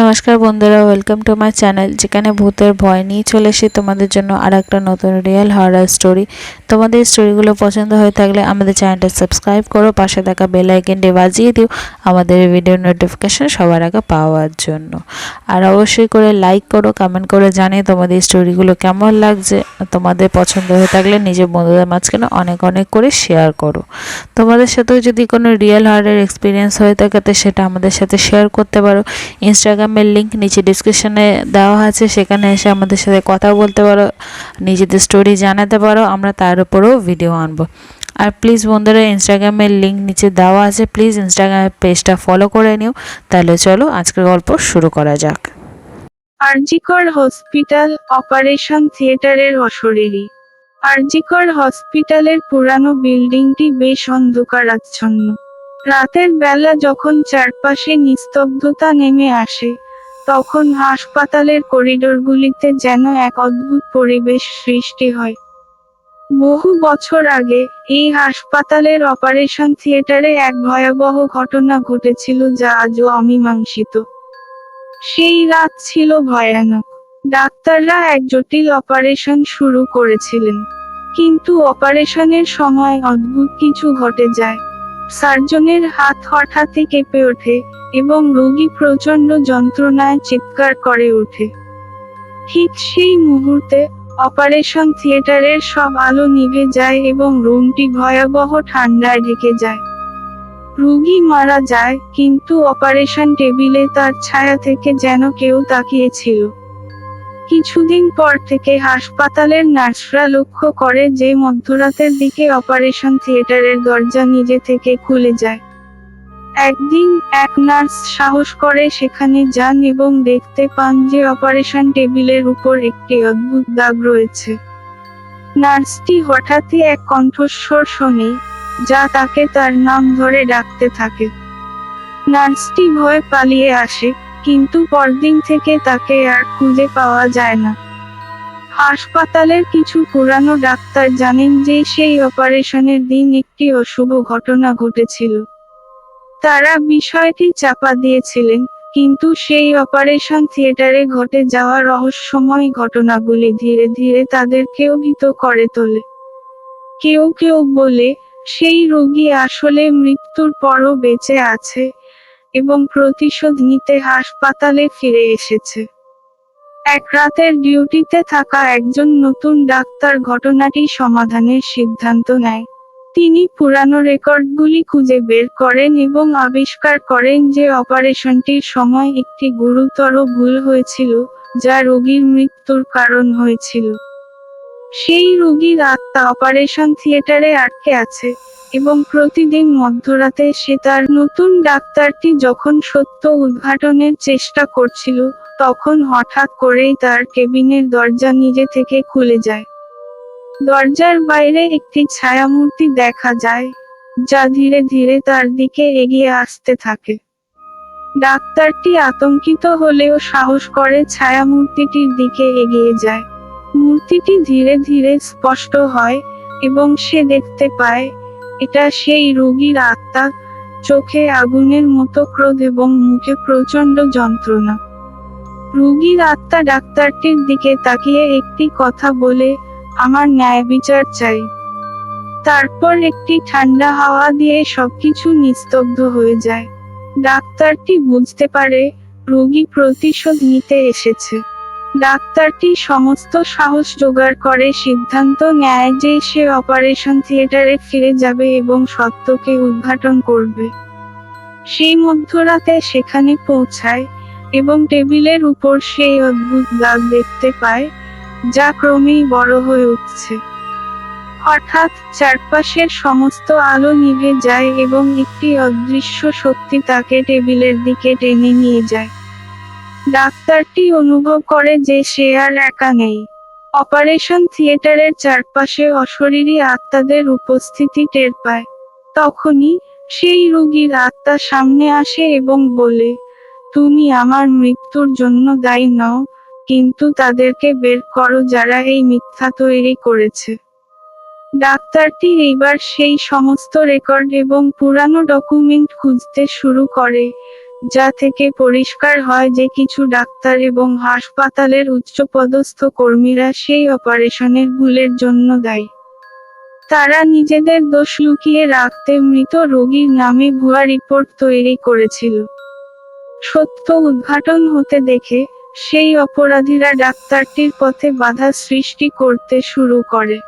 নমস্কার বন্ধুরা, welcome to my channel, যেখানে ভূতের ভয় নিয়ে চলে এসে তোমাদের জন্য আর একটা নতুন রিয়েল হরর স্টোরি। তোমাদের স্টোরিগুলো পছন্দ হয়ে থাকলে আমাদের চ্যানেলটা সাবস্ক্রাইব করো, পাশে থাকা বেল আইকনটি বাজিয়ে দিও আমাদের ভিডিও নোটিফিকেশন সবার আগে পাওয়ার জন্য। আর অবশ্যই করে লাইক করো, কমেন্ট করে জানিয়ে তোমাদের স্টোরিগুলো কেমন লাগছে। তোমাদের পছন্দ হয়ে থাকলে নিজের বন্ধুদের মাঝখানে অনেক অনেক করে শেয়ার করো। তোমাদের সাথেও যদি কোনো রিয়েল হরর এক্সপিরিয়েন্স হয়ে থাকে তো সেটা আমাদের সাথে শেয়ার করতে পারো। ইনস্টাগ্রামের লিঙ্ক নিচে ডিসক্রিপশনে দেওয়া আছে, সেখানে এসে আমাদের সাথে কথা বলতে পারো, নিজেদের স্টোরি জানাতে পারো, আমরা তার উপরেও ভিডিও আনবো। আর প্লিজ বন্ধুরা, ইনস্টাগ্রামের লিঙ্ক নিচে দেওয়া আছে, প্লিজ ইনস্টাগ্রামের পেজটা ফলো করে নিও। তাহলে চলো আজকের গল্প শুরু করা যাক। আরজিকর হসপিটাল অপারেশন থিয়েটারের অশরীরী। আরজিকর হসপিটালের পুরানো বিল্ডিংটি বেশ অন্ধকারাচ্ছন্ন। রাতের বেলা যখন চারপাশে নিস্তব্ধতা নেমে আসে, তখন হাসপাতালের করিডোরগুলিতে যেন এক অদ্ভুত পরিবেশ সৃষ্টি হয়। বহু বছর আগে এই হাসপাতালের অপারেশন থিয়েটারে এক ভয়াবহ ঘটনা ঘটেছিল যা আজও অমীমাংসিত। সেই রাত ছিল ভয়ানক। ডাক্তাররা এক জটিল অপারেশন শুরু করেছিলেন, কিন্তু অপারেশনের সময় অদ্ভুত কিছু ঘটে যায়। সার্জনের হাত হঠাৎই কেঁপে ওঠে এবং রোগী প্রচণ্ড যন্ত্রণায় চিৎকার করে ওঠে। ঠিক সেই মুহূর্তে অপারেশন থিয়েটারের সব আলো নিভে যায় এবং রুমটি ভয়াবহ ঠান্ডায় ঢেকে যায়। রোগী মারা যায়, কিন্তু অপারেশন টেবিলে তার ছায়া থেকে যেন কেউ তাকিয়েছিল। কিছুদিন পর থেকে হাসপাতালের নার্সরা লক্ষ্য করে যে মধ্যরাতের দিকে অপারেশন থিয়েটারের দরজা নিজে থেকে খুলে যায়। একদিন এক নার্স সাহস করে সেখানে যান এবং দেখতে পান যে অপারেশন টেবিলের উপর একটি অদ্ভুত দাগ রয়েছে। নার্সটি হঠাৎই এক কণ্ঠস্বর শোনে, যা তাকে তার নাম ধরে ডাকতে থাকে। নার্সটি ভয়ে পালিয়ে আসে, কিন্তু পরদিন থেকে তাকে আর খুঁজে পাওয়া যায় না। হাসপাতালের কিছু পুরানো ডাক্তার জানেন যে সেই অপারেশনের দিন একটি অশুভ ঘটনা ঘটেছিল। তারা বিষয়টি চাপা দিয়েছিলেন, কিন্তু সেই অপারেশন থিয়েটারে ঘটে যাওয়া রহস্যময় ঘটনাগুলি ধীরে ধীরে তাদেরকেও ভীত করে তোলে। কেউ কেউ বলে, সেই রোগী আসলে মৃত্যুর পরও বেঁচে আছে এবং প্রতিশোধ নিতে হাসপাতালে ফিরে এসেছে। এক রাতের ডিউটিতে থাকা একজন নতুন ডাক্তার ঘটনাটি সমাধানের সিদ্ধান্ত নেয়। তিনি পুরানো রেকর্ডগুলি খুঁজে বের করেন এবং আবিষ্কার করেন যে অপারেশনটির সময় একটি গুরুতর ভুল হয়েছিল, যা রোগীর মৃত্যুর কারণ হয়েছিল। সেই রোগীর আত্মা অপারেশন থিয়েটারে আটকে আছে, এবং প্রতিদিন মধ্যরাতে সে তার নতুন ডাক্তারটি যখন সত্য উদ্ঘাটনের চেষ্টা করছিল, তখন হঠাৎ করেই তার কেবিনের দরজা নিজে থেকে খুলে যায়। দরজার বাইরে একটি ছায়ামূর্তি দেখা যায়, যা ধীরে ধীরে তার দিকে এগিয়ে আসতে থাকে। ডাক্তারটি আতঙ্কিত হলেও সাহস করে ছায়ামূর্তিটির দিকে এগিয়ে যায়। মূর্তিটি ধীরে ধীরে স্পষ্ট হয়, এবং সে দেখতে পায়, এটা সেই রোগীর আত্মা, চোখে আগুনের মতো ক্রোধ এবং মুখে প্রচণ্ড যন্ত্রণা। রোগীর আত্মা ডাক্তারটির দিকে তাকিয়ে একটি কথা বলে, আমার ন্যায় বিচার চাই। তারপর একটি ঠান্ডা হাওয়া দিয়ে সবকিছু নিস্তব্ধ হয়ে যায়। ডাক্তারটি বুঝতে পারে, রোগী প্রতিশোধ নিতে এসেছে। ডাক্তারটি সমস্ত সাহস জোগাড় করে সিদ্ধান্ত নেয় যে সে অপারেশন থিয়েটারে ফিরে যাবে এবং সত্যকে উদ্ঘাটন করবে। সেই মধ্যরাতে সেখানে পৌঁছায়, এবং টেবিলের উপর সেই অদ্ভুত দাগ দেখতে পায়, যা ক্রমেই বড় হয়ে উঠছে। হঠাৎ চারপাশের সমস্ত আলো নিভে যায় এবং একটি অদৃশ্য শক্তি তাকে টেবিলের দিকে টেনে নিয়ে যায়। ডাক্তারটি অনুভব করে যে সে আর একা নেই। অপারেশন থিয়েটারের চারপাশে অশরীরী আত্মাদের উপস্থিতি টের পায়। তখনই সেই রোগীর আত্মা সামনে আসে এবং বলে, তুমি আমার মৃত্যুর জন্য দায়ী নও, কিন্তু তাদেরকে বের করো যারা এই মিথ্যা তৈরি করেছে। ডাক্তারটি এইবার সেই সমস্ত রেকর্ড এবং পুরানো ডকুমেন্ট খুঁজতে শুরু করে, যা থেকে পরিষ্কার হয় যে কিছু ডাক্তার এবং হাসপাতালের উচ্চপদস্থ কর্মীরা সেই অপারেশনের ভুলের জন্য দায়ী। তারা নিজেদের দোষ লুকিয়ে রাখতে মৃত রোগীর নামে ভুয়া রিপোর্ট তৈরি করেছিল। সত্য উদ্ঘাটন হতে দেখে সেই অপরাধীরা ডাক্তারটির পথে বাধা সৃষ্টি করতে শুরু করে।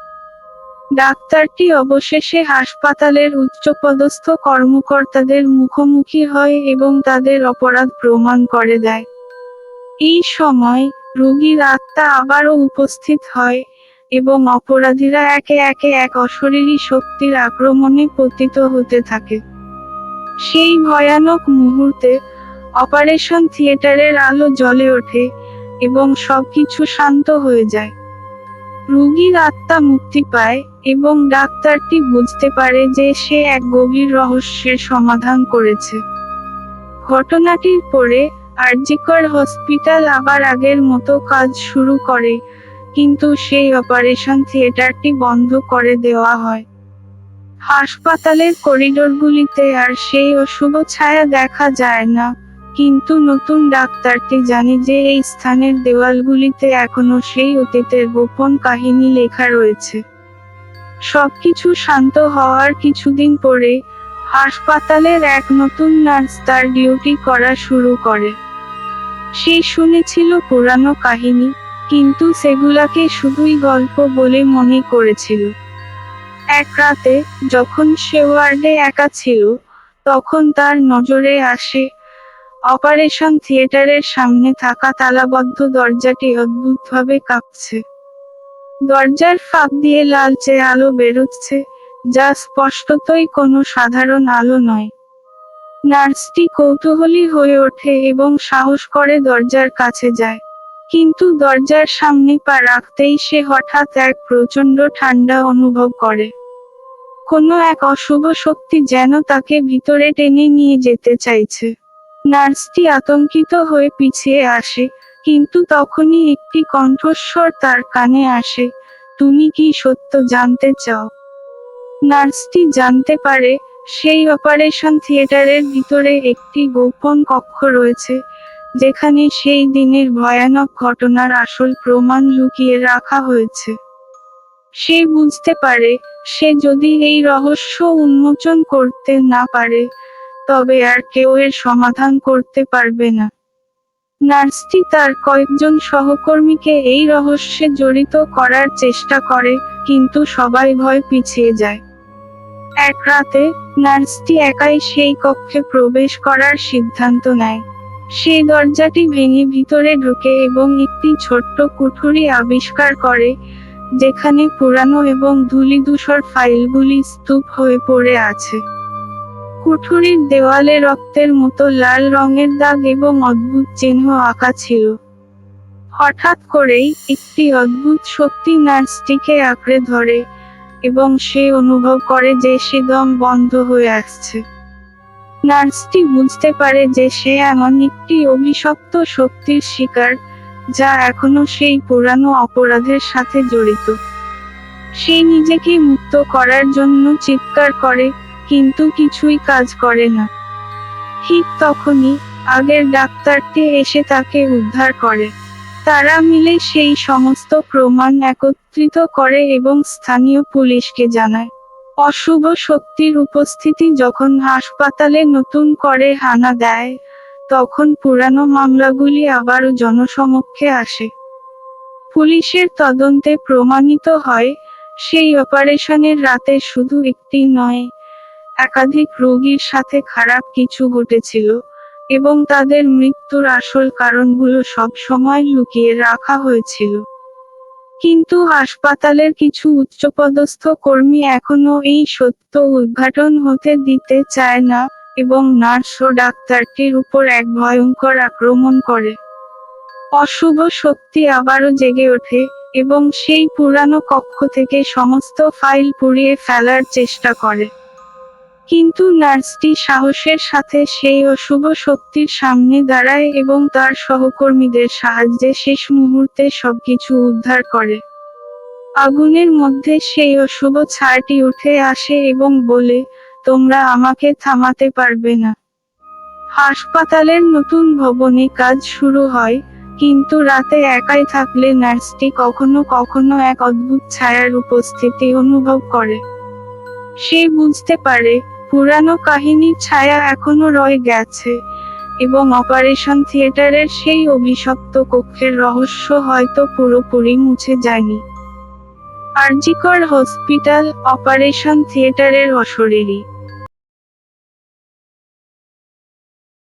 ডাক্তারটি অবশেষে হাসপাতালের উচ্চপদস্থ কর্মকর্তাদের মুখোমুখি হয় এবং তাদের অপরাধ প্রমাণ করে দেয়। এই সময় রোগীর আত্মা আবারও উপস্থিত হয় এবং অপরাধীরা একে একে এক অশরীরী শক্তির আক্রমণে পতিত হতে থাকে। সেই ভয়ানক মুহূর্তে অপারেশন থিয়েটারের আলো জ্বলে ওঠে এবং সবকিছু শান্ত হয়ে যায়। রোগীর আত্মা মুক্তি পায় এবং ডাক্তারটি বুঝতে পারে যে সে এক গভীর রহস্যের সমাধান করেছে। ঘটনাটির পরে আরজিকর হসপিটাল আবার আগের মতো কাজ শুরু করে, কিন্তু সেই অপারেশন থিয়েটারটি বন্ধ করে দেওয়া হয়। হাসপাতালের করিডোরগুলিতে আর সেই অশুভ ছায়া দেখা যায় না, কিন্তু নতুন ডাক্তারটি জানে যে এই স্থানের দেওয়ালগুলিতে এখনো সেই অতীতের গোপন কাহিনী লেখা রয়েছে। সবকিছু শান্ত হওয়ার কিছুদিন পরে হাসপাতালের এক নতুন নার্স তার ডিউটি করা শুরু করে। সে শুনেছিল পুরানো কাহিনী, কিন্তু সেগুলাকে শুধুই গল্প বলে মনে করেছিল। এক রাতে যখন সে ওয়ার্ডে একা ছিল, তখন তার নজরে আসে অপারেশন থিয়েটারের সামনে থাকা তালাবদ্ধ দরজাটি অদ্ভুতভাবে কাঁপছে। দরজার ফাঁক দিয়ে লালচে আলো বেরোচ্ছে, যা স্পষ্টতই কোনো সাধারণ আলো নয়। নার্সটি কৌতূহলী হয়ে ওঠে এবং সাহস করে দরজার কাছে যায়। কিন্তু দরজার সামনে পা রাখতেই সে হঠাৎ এক প্রচণ্ড ঠান্ডা অনুভব করে। কোনো এক অশুভ শক্তি যেন তাকে ভিতরে টেনে নিয়ে যেতে চাইছে। নার্সটি আতঙ্কিত হয়ে পিছিয়ে আসে, কিন্তু তখনই একটি কণ্ঠস্বর তার কানে আসে, "তুমি কি সত্য জানতে চাও?" নার্সটি জানতে পারে সেই অপারেশন থিয়েটারের ভিতরে একটি গোপন কক্ষ রয়েছে, যেখানে সেই দিনের ভয়ানক ঘটনার আসল প্রমাণ লুকিয়ে রাখা হয়েছে। সে বুঝতে পারে, সে যদি এই রহস্য উন্মোচন করতে না পারে, তবে আর কেউ এর সমাধান করতে পারবে না। নার্সটি তার কয়েকজন সহকর্মীকে এই রহস্যে জড়িত করার চেষ্টা করে, কিন্তু সবাই ভয় পিছিয়ে যায়। এক রাতে নার্সটি একাই সেই কক্ষে প্রবেশ করার সিদ্ধান্ত নেয়। সেই দরজাটি ভেঙে ভিতরে ঢোকে এবং একটি ছোট্ট কুঠুরি আবিষ্কার করে, যেখানে পুরানো এবং ধূলিধূসর ফাইলগুলি স্তূপ হয়ে পড়ে আছে। কুঠুরির দেওয়ালে রক্তের মতো লাল রঙের দাগ এবং অদ্ভুত চিহ্ন আঁকা ছিল। হঠাৎ করেই একটি অদ্ভুত শক্তি নার্সটিকে আঁকড়ে ধরে, এবং সে অনুভব করে যে সে দম বন্ধ হয়ে আসছে। নার্সটি বুঝতে পারে যে সে এমন একটি অভিশপ্ত শক্তির শিকার, যা এখনো সেই পুরানো অপরাধের সাথে জড়িত। সে নিজেকে মুক্ত করার জন্য চিৎকার করে, কিন্তু কিছুই কাজ করে না। ঠিক তখনই আগের ডাক্তারটি এসে তাকে উদ্ধার করে। তারা মিলে সেই সমস্ত প্রমাণ একত্রিত করে এবং স্থানীয় পুলিশকে জানায়। অশুভ শক্তির উপস্থিতি যখন হাসপাতালে নতুন করে হানা দেয়, তখন পুরানো মামলাগুলি আবারও জনসমক্ষে আসে। পুলিশের তদন্তে প্রমাণিত হয়, সেই অপারেশনের রাতে শুধু একটি নয়, একাধিক রোগীর সাথে খারাপ কিছু ঘটেছিল, এবং তাদের মৃত্যুর আসল কারণগুলো সব সময় লুকিয়ে রাখা হয়েছিল। কিন্তু হাসপাতালের কিছু উচ্চপদস্থ কর্মী এখনো এই সত্য উদ্ঘাটন হতে দিতে চায় না, এবং নার্স ও ডাক্তারটির উপর এক ভয়ঙ্কর আক্রমণ করে। অশুভ শক্তি আবারও জেগে ওঠে, এবং সেই পুরানো কক্ষ থেকে সমস্ত ফাইল পুড়িয়ে ফেলার চেষ্টা করে। কিন্তু নার্সটি সাহসের সাথে সেই অশুভ শক্তির সামনে দাঁড়ায় এবং তার সহকর্মীদের সাহায্যে শেষ মুহূর্তে সবকিছু উদ্ধার করে। আগুনের মধ্যে সেই অশুভ ছায়াটি উঠে আসে এবং বলে, "তোমরা আমাকে থামাতে পারবে না।" হাসপাতালের নতুন ভবনে কাজ শুরু হয়, কিন্তু রাতে একাই থাকলে নার্সটি কখনো কখনো এক অদ্ভুত ছায়ার উপস্থিতি অনুভব করে। সে বুঝতে পারে, পুরানো কাহিনীর ছায়া এখনো রয়ে গেছে, এবং অপারেশন থিয়েটারের সেই অভিশপ্ত কক্ষের রহস্য হয়তো পুরোপুরি মুছে যায়নি। আরজিকর হসপিটাল, অপারেশন থিয়েটারের অশরীরী।